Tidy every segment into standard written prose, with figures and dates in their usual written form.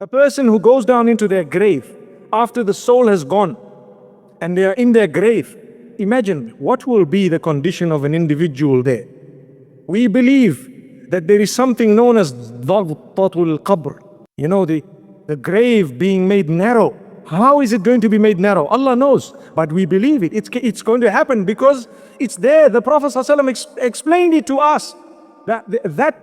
A person who goes down into their grave after the soul has gone and they are in their grave, imagine what will be the condition of an individual there. We believe that there is something known as Dhagtatul Qabr. You know, the grave being made narrow. How is it going to be made narrow? Allah knows, but we believe it. It's going to happen because it's there. The Prophet ﷺ explained it to us. That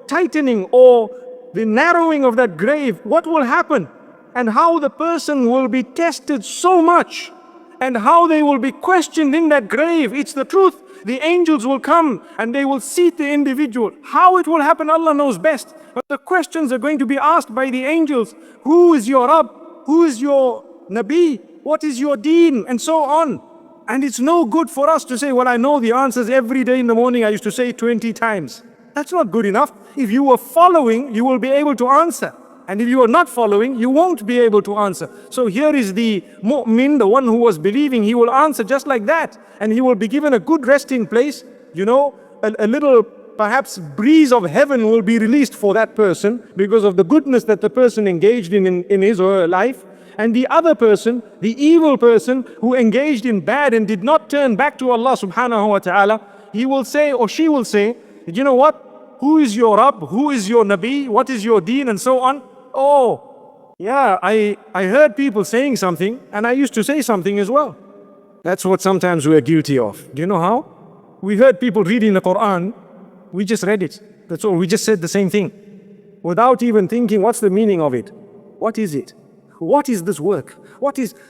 tightening or the narrowing of that grave, what will happen? And how the person will be tested so much, and how they will be questioned in that grave. It's the truth. The angels will come and they will seat the individual. How it will happen, Allah knows best. But the questions are going to be asked by the angels. Who is your Rabb? Who is your Nabi? What is your deen? And so on. And it's no good for us to say, well, I know the answers every day in the morning. I used to say it 20 times. That's not good enough. If you are following, you will be able to answer. And if you are not following, you won't be able to answer. So here is the mu'min, the one who was believing. He will answer just like that. And he will be given a good resting place. A little perhaps breeze of heaven will be released for that person because of the goodness that the person engaged in his or her life. And the other person, the evil person who engaged in bad and did not turn back to Allah subhanahu wa ta'ala, he will say, or she will say, you know what? Who is your Rabb? Who is your Nabi? What is your deen? And so on. Oh, yeah, I heard people saying something and I used to say something as well. That's what sometimes we're guilty of. Do you know how? We heard people reading the Quran. We just read it. That's all. We just said the same thing without even thinking, what's the meaning of it? What is it? What is this work?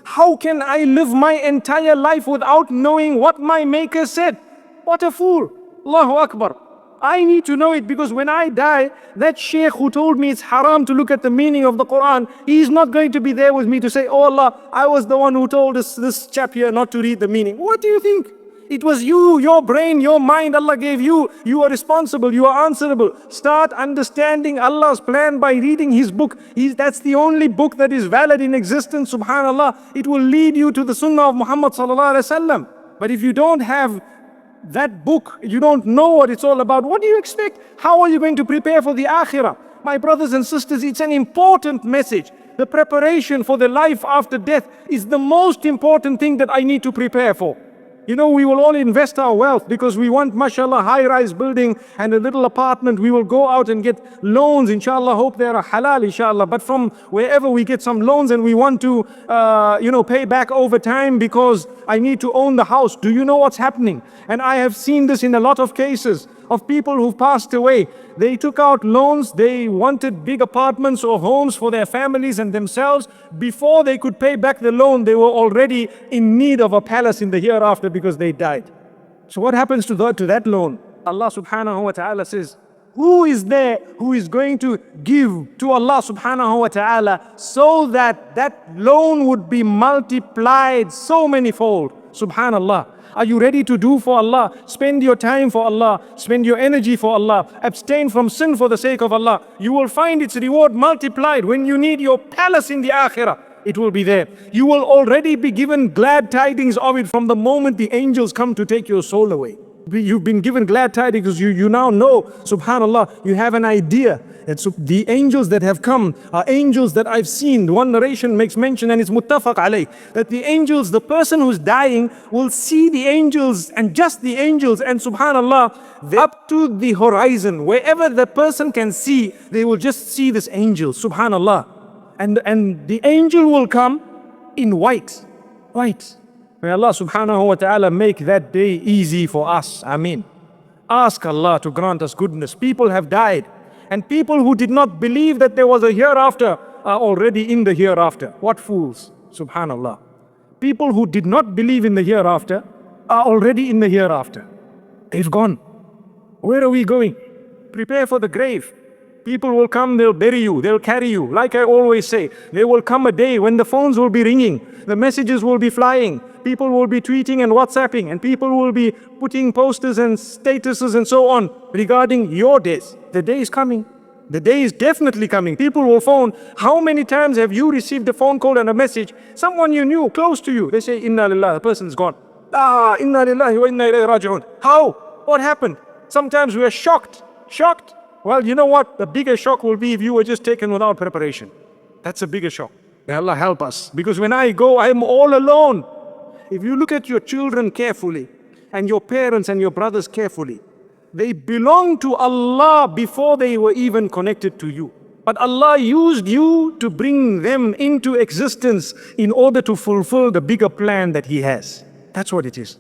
How can I live my entire life without knowing what my Maker said? What a fool. Allahu Akbar. I need to know it, because when I die, that sheikh who told me it's haram to look at the meaning of the Quran, he's not going to be there with me to say, oh Allah, I was the one who told us this chap here not to read the meaning. What do you think? It was you, your brain, your mind Allah gave you. You are responsible, you are answerable. Start understanding Allah's plan by reading His book. That's the only book that is valid in existence, subhanallah. It will lead you to the sunnah of Muhammad sallallahu alaihi wasallam. But if you don't have that book, you don't know what it's all about, what do you expect? How are you going to prepare for the akhirah? My brothers and sisters, it's an important message. The preparation for the life after death is the most important thing that I need to prepare for. We will all invest our wealth because we want, mashallah, high-rise building and a little apartment. We will go out and get loans, inshallah, hope they are halal, inshallah. But from wherever we get some loans and we want to, pay back over time because I need to own the house. Do you know what's happening? And I have seen this in a lot of cases of people who've passed away. They took out loans, they wanted big apartments or homes for their families and themselves. Before they could pay back the loan, they were already in need of a palace in the hereafter because they died. So what happens to that loan? Allah subhanahu wa ta'ala says, who is there who is going to give to Allah subhanahu wa ta'ala so that that loan would be multiplied so many-fold? Subhanallah. Are you ready to do for Allah? Spend your time for Allah. Spend your energy for Allah. Abstain from sin for the sake of Allah. You will find its reward multiplied. When you need your palace in the akhirah, it will be there. You will already be given glad tidings of it from the moment the angels come to take your soul away. You've been given glad tidings because you now know, subhanallah, you have an idea. And so the angels that have come are angels that I've seen. One narration makes mention, and it's muttafaq alayh, that the angels, the person who's dying will see the angels, and just the angels, and subhanallah, up to the horizon, wherever the person can see, they will just see this angel, subhanallah. And the angel will come in white. May Allah subhanahu wa ta'ala make that day easy for us. Ameen. Ask Allah to grant us goodness. People have died, and people who did not believe that there was a hereafter are already in the hereafter. What fools, subhanallah. People who did not believe in the hereafter are already in the hereafter. They've gone. Where are we going? Prepare for the grave. People will come, they'll bury you, they'll carry you. Like I always say, there will come a day when the phones will be ringing, the messages will be flying, people will be tweeting and WhatsApping, and people will be putting posters and statuses and so on regarding your days. The day is coming. The day is definitely coming. People will phone. How many times have you received a phone call and a message? Someone you knew, close to you. They say, Inna lillah, the person's gone. Inna lillahi wa inna ilayhi raji'un. How? What happened? Sometimes we are shocked. Well, you know what? The bigger shock will be if you were just taken without preparation. That's a bigger shock. May Allah help us. Because when I go, I'm all alone. If you look at your children carefully, and your parents and your brothers carefully, they belong to Allah before they were even connected to you. But Allah used you to bring them into existence in order to fulfill the bigger plan that He has. That's what it is.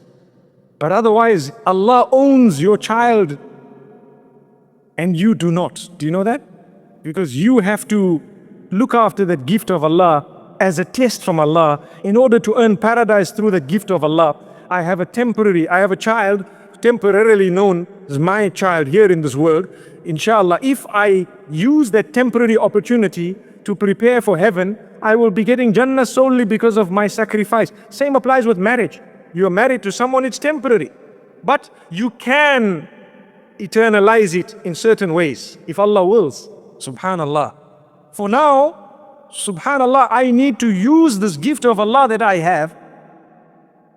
But otherwise, Allah owns your child and you do not. Do you know that? Because you have to look after that gift of Allah as a test from Allah in order to earn paradise through the gift of Allah. I have a child temporarily known as my child here in this world. Inshallah, if I use that temporary opportunity to prepare for heaven, I will be getting Jannah solely because of my sacrifice. Same applies with marriage. You are married to someone, it's temporary. But you can eternalize it in certain ways, if Allah wills. Subhanallah. For now, subhanallah, I need to use this gift of Allah that I have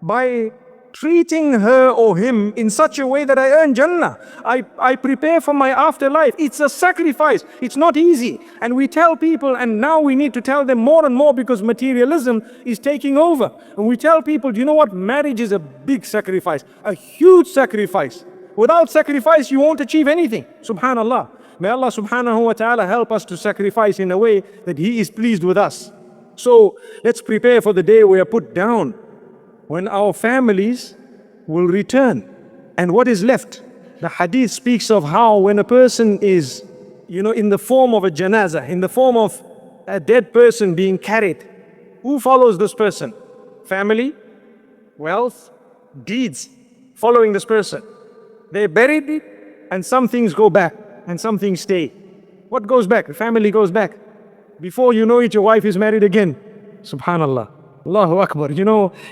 by treating her or him in such a way that I earn Jannah. I prepare for my afterlife. It's a sacrifice. It's not easy. And we tell people, and now we need to tell them more and more because materialism is taking over. And we tell people, do you know what? Marriage is a big sacrifice, a huge sacrifice. Without sacrifice, you won't achieve anything. Subhanallah. May Allah subhanahu wa ta'ala help us to sacrifice in a way that He is pleased with us. So let's prepare for the day we are put down, when our families will return. And what is left? The hadith speaks of how when a person is, in the form of a janazah, in the form of a dead person being carried, who follows this person? Family, wealth, deeds following this person. They buried it, and some things go back, and some things stay. What goes back? The family goes back. Before you know it, your wife is married again. Subhanallah. Allahu Akbar.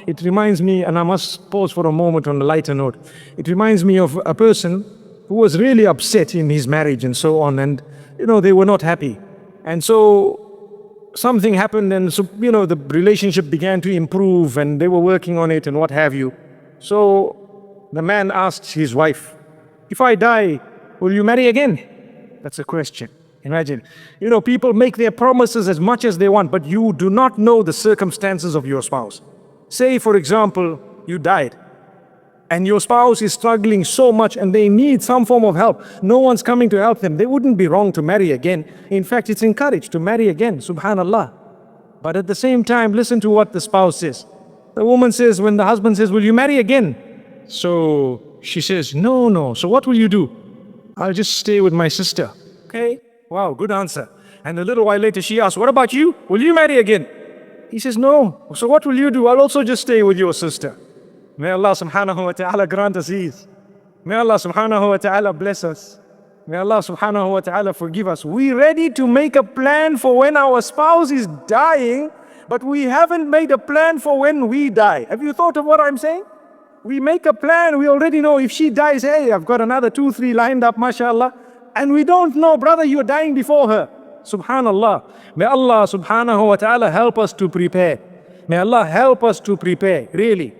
It reminds me, and I must pause for a moment on a lighter note. It reminds me of a person who was really upset in his marriage and so on, and they were not happy. And so something happened, and so the relationship began to improve, and they were working on it and what have you. So the man asked his wife, if I die, will you marry again? That's a question. Imagine, people make their promises as much as they want, but you do not know the circumstances of your spouse. Say, for example, you died and your spouse is struggling so much and they need some form of help. No one's coming to help them. They wouldn't be wrong to marry again. In fact, it's encouraged to marry again, subhanallah. But at the same time, listen to what the spouse says. The woman says, when the husband says, will you marry again? So she says, no. So what will you do? I'll just stay with my sister. Okay. Wow, good answer. And a little while later she asks, what about you? Will you marry again? He says, no. So what will you do? I'll also just stay with your sister. May Allah subhanahu wa ta'ala grant us ease. May Allah subhanahu wa ta'ala bless us. May Allah subhanahu wa ta'ala forgive us. We're ready to make a plan for when our spouse is dying, but we haven't made a plan for when we die. Have you thought of what I'm saying? We make a plan, we already know if she dies, hey, I've got another 2, 3 lined up, mashallah. And we don't know, brother, you're dying before her. Subhanallah. May Allah subhanahu wa ta'ala help us to prepare. May Allah help us to prepare, really.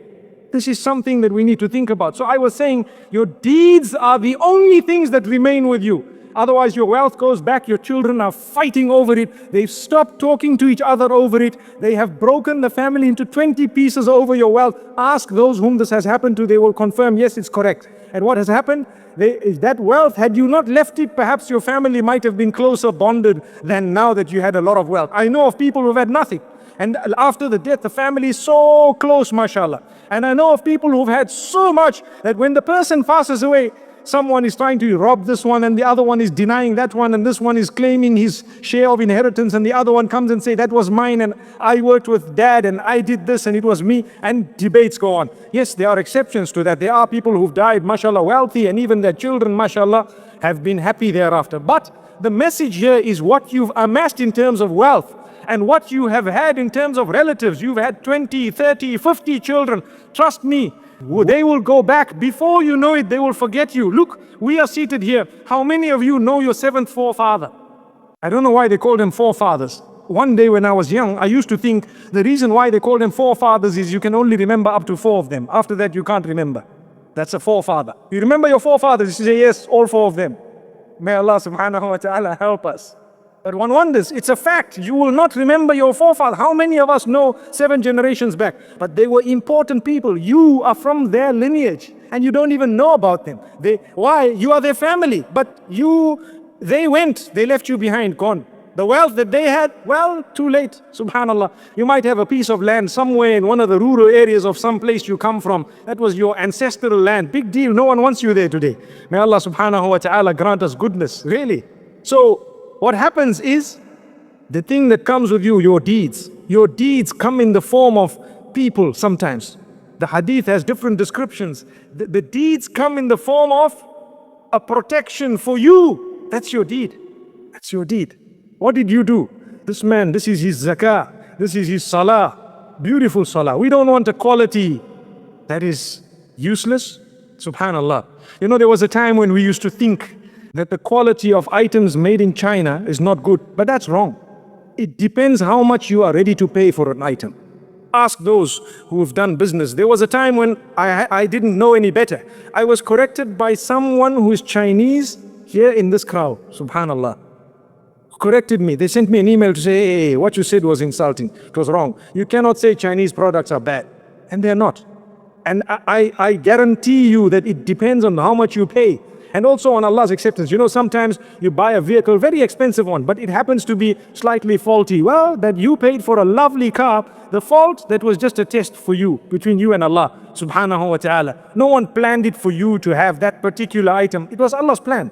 This is something that we need to think about. So I was saying, your deeds are the only things that remain with you. Otherwise your wealth goes back, your children are fighting over it, they've stopped talking to each other over it, they have broken the family into 20 pieces over your wealth. Ask those whom this has happened to, they will confirm, yes, it's correct. And what has happened? That wealth, had you not left it, perhaps your family might have been closer bonded than now that you had a lot of wealth. I know of people who've had nothing, and after the death, the family is so close, mashallah. And I know of people who've had so much that when the person passes away, someone is trying to rob this one, and the other one is denying that one, and this one is claiming his share of inheritance, and the other one comes and say, that was mine, and I worked with dad, and I did this, and it was me, and debates go on. Yes, there are exceptions to that. There are people who've died, mashallah, wealthy, and even their children, mashallah, have been happy thereafter. But the message here is what you've amassed in terms of wealth, and what you have had in terms of relatives. You've had 20, 30, 50 children. Trust me, they will go back. Before you know it, they will forget you. Look, we are seated here. How many of you know your 7th forefather? I don't know why they call them forefathers. One day when I was young, I used to think the reason why they call them forefathers is you can only remember up to 4 of them. After that, you can't remember. That's a forefather. You remember your forefathers? You say, yes, all 4 of them. May Allah subhanahu wa ta'ala help us. But one wonders, it's a fact. You will not remember your forefathers. How many of us know 7 generations back? But they were important people. You are from their lineage and you don't even know about them. Why? You are their family. But they went, they left you behind, gone. The wealth that they had, well, too late, subhanallah. You might have a piece of land somewhere in one of the rural areas of some place you come from. That was your ancestral land. Big deal, no one wants you there today. May Allah subhanahu wa ta'ala grant us goodness, really. So, what happens is, the thing that comes with you, your deeds come in the form of people sometimes. The hadith has different descriptions. The deeds come in the form of a protection for you. That's your deed. That's your deed. What did you do? This man, this is his zakah, this is his salah, beautiful salah. We don't want a quality that is useless. Subhanallah. You know, there was a time when we used to think that the quality of items made in China is not good, but that's wrong. It depends how much you are ready to pay for an item. Ask those who have done business. There was a time when I didn't know any better. I was corrected by someone who is Chinese here in this crowd. Subhanallah. Corrected me. They sent me an email to say, hey, what you said was insulting. It was wrong. You cannot say Chinese products are bad. And they're not. And I guarantee you that it depends on how much you pay. And also on Allah's acceptance. You know, sometimes you buy a vehicle, very expensive one, but it happens to be slightly faulty. Well, that you paid for a lovely car, the fault, that was just a test for you, between you and Allah, subhanahu wa ta'ala. No one planned it for you to have that particular item. It was Allah's plan.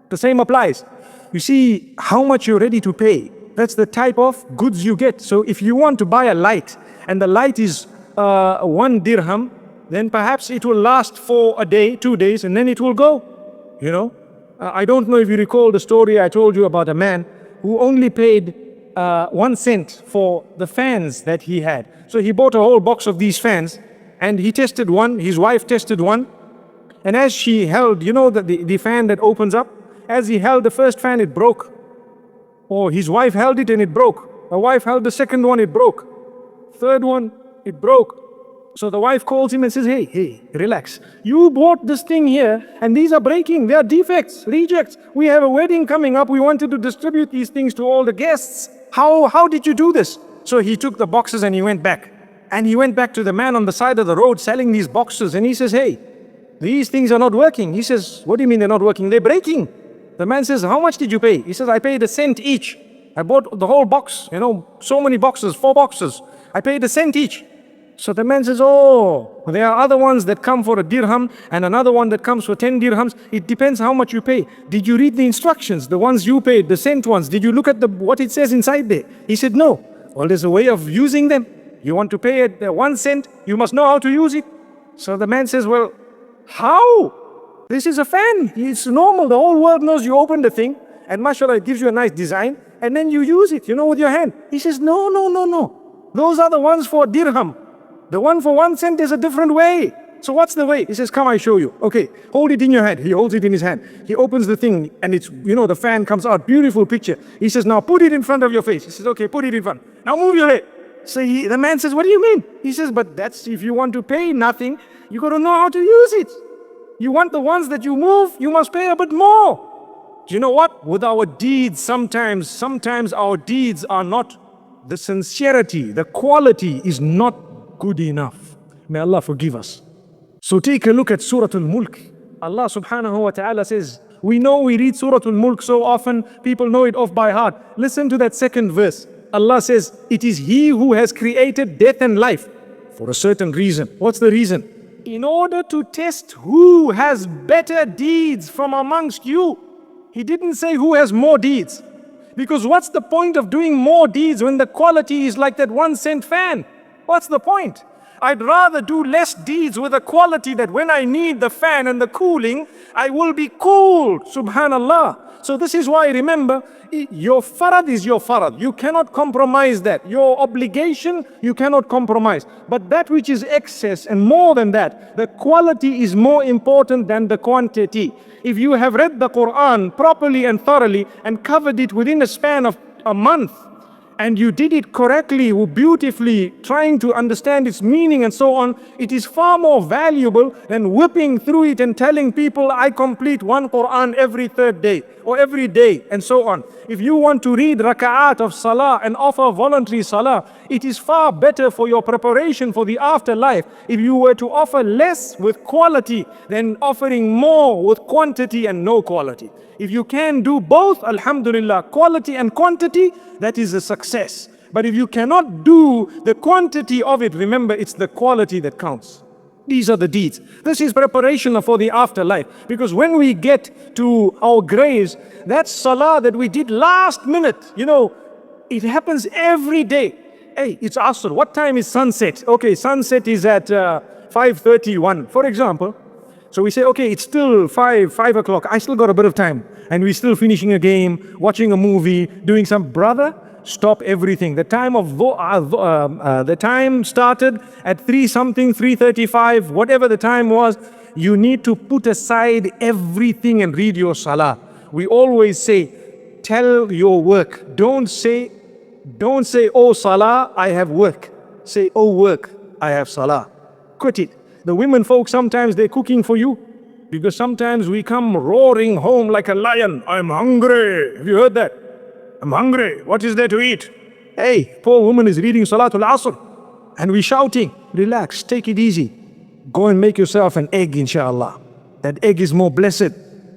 The same applies. You see how much you're ready to pay. That's the type of goods you get. So if you want to buy a light, and the light is 1 dirham, then perhaps it will last for a day, 2 days, and then it will go. You know, I don't know if you recall the story I told you about a man who only paid 1 cent for the fans that he had. So he bought a whole box of these fans, and he tested one, his wife tested one, and as she held, you know, the fan that opens up, as he held the first fan, it broke. Or his wife held it and it broke. The wife held the second one, it broke. Third one, it broke. So the wife calls him and says, hey, relax. You bought this thing here and these are breaking. They are defects, rejects. We have a wedding coming up. We wanted to distribute these things to all the guests. How did you do this? So he took the boxes and he went back. And he went back to the man on the side of the road selling these boxes. And he says, hey, these things are not working. He says, what do you mean they're not working? They're breaking. The man says, how much did you pay? He says, I paid 1 cent each. I bought the whole box, you know, so many boxes, 4 boxes. I paid 1 cent each. So the man says, oh, there are other ones that come for 1 dirham and another one that comes for 10 dirhams. It depends how much you pay. Did you read the instructions, the ones you paid, the cent ones? Did you look at what it says inside there? He said, no. Well, there's a way of using them. You want to pay it 1 cent, you must know how to use it. So the man says, well, how? This is a fan. It's normal. The whole world knows you open the thing and mashallah, it gives you a nice design and then you use it, you know, with your hand. He says, no. Those are the ones for 1 dirham. The one for 1 cent is a different way. So what's the way? He says, come, I show you. Okay, hold it in your hand. He holds it in his hand. He opens the thing and it's, you know, the fan comes out. Beautiful picture. He says, now put it in front of your face. He says, okay, put it in front. Now move your head. So the man says, what do you mean? He says, but that's if you want to pay nothing, you got to know how to use it. You want the ones that you move, you must pay a bit more. Do you know what? With our deeds, sometimes our deeds are not, the sincerity, the quality is not good enough. May Allah forgive us. So take a look at Surah Al-Mulk. Allah subhanahu wa ta'ala says, we read Surah Al-Mulk so often, people know it off by heart. Listen to that second verse. Allah says, it is He who has created death and life for a certain reason. What's the reason? In order to test who has better deeds from amongst you. He didn't say who has more deeds. Because what's the point of doing more deeds when the quality is like that 1 cent fan? What's the point? I'd rather do less deeds with a quality that when I need the fan and the cooling, I will be cooled. Subhanallah. So this is why, remember, your farad is your farad. You cannot compromise that. Your obligation, you cannot compromise. But that which is excess and more than that, the quality is more important than the quantity. If you have read the Quran properly and thoroughly and covered it within a span of a month, and you did it correctly, beautifully, trying to understand its meaning and so on, it is far more valuable than whipping through it and telling people, I complete one Quran every third day or every day and so on. If you want to read raka'at of Salah and offer voluntary Salah, it is far better for your preparation for the afterlife if you were to offer less with quality than offering more with quantity and no quality. If you can do both, alhamdulillah, quality and quantity, that is a success. But if you cannot do the quantity of it, remember, it's the quality that counts. These are the deeds. This is preparation for the afterlife. Because when we get to our graves, that salah that we did last minute, it happens every day. Hey, it's Asr. What time is sunset? Okay, sunset is at 5:31, for example. So we say, okay, it's still 5 o'clock. I still got a bit of time. And we're still finishing a game, watching a movie, doing some. Brother, stop everything. The time started at 3:35, whatever the time was. You need to put aside everything and read your salah. We always say, tell your work. Don't say, oh salah, I have work. Say, oh work, I have salah. Quit it. The women folk, sometimes they're cooking for you, because sometimes we come roaring home like a lion. I'm hungry. Have you heard that? I'm hungry. What is there to eat? Hey, poor woman is reading Salatul Asr and we're shouting. Relax, take it easy. Go and make yourself an egg, inshallah. That egg is more blessed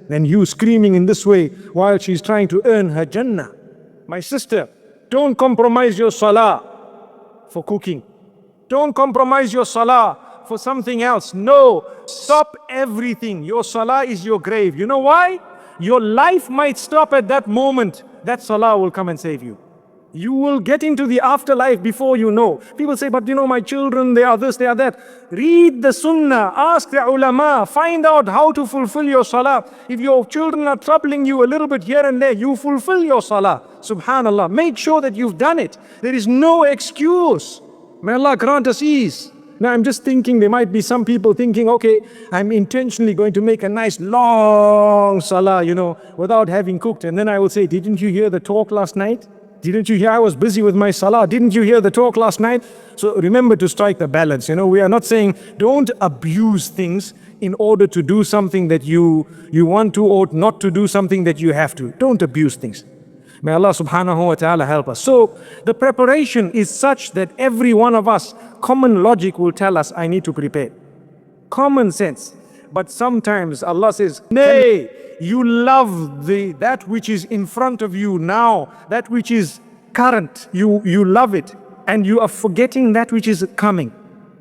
than you screaming in this way while she's trying to earn her Jannah. My sister, don't compromise your salah for cooking. Don't compromise your salah for something else. No, stop everything. Your salah is your grave. You know why? Your life might stop at that moment. That salah will come and save you. You will get into the afterlife before you know. People say, but my children, they are this, they are that. Read the sunnah, ask the ulama, find out how to fulfill your salah. If your children are troubling you a little bit here and there, you fulfill your salah. Subhanallah, make sure that you've done it. There is no excuse. May Allah grant us ease. Now I'm just thinking, there might be some people thinking, okay, I'm intentionally going to make a nice long salah, without having cooked. And then I will say, didn't you hear the talk last night? Didn't you hear I was busy with my salah? Didn't you hear the talk last night? So remember to strike the balance. We are not saying don't abuse things in order to do something that you want to, or not to do something that you have to. Don't abuse things. May Allah subhanahu wa ta'ala help us. So the preparation is such that every one of us, common logic will tell us, I need to prepare. Common sense. But sometimes Allah says, nay, you love that which is in front of you now, that which is current, you love it, and you are forgetting that which is coming.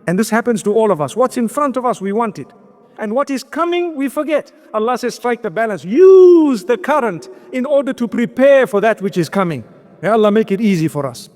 And this happens to all of us. What's in front of us, we want it. And what is coming, we forget. Allah says, strike the balance. Use the current in order to prepare for that which is coming. May Allah make it easy for us.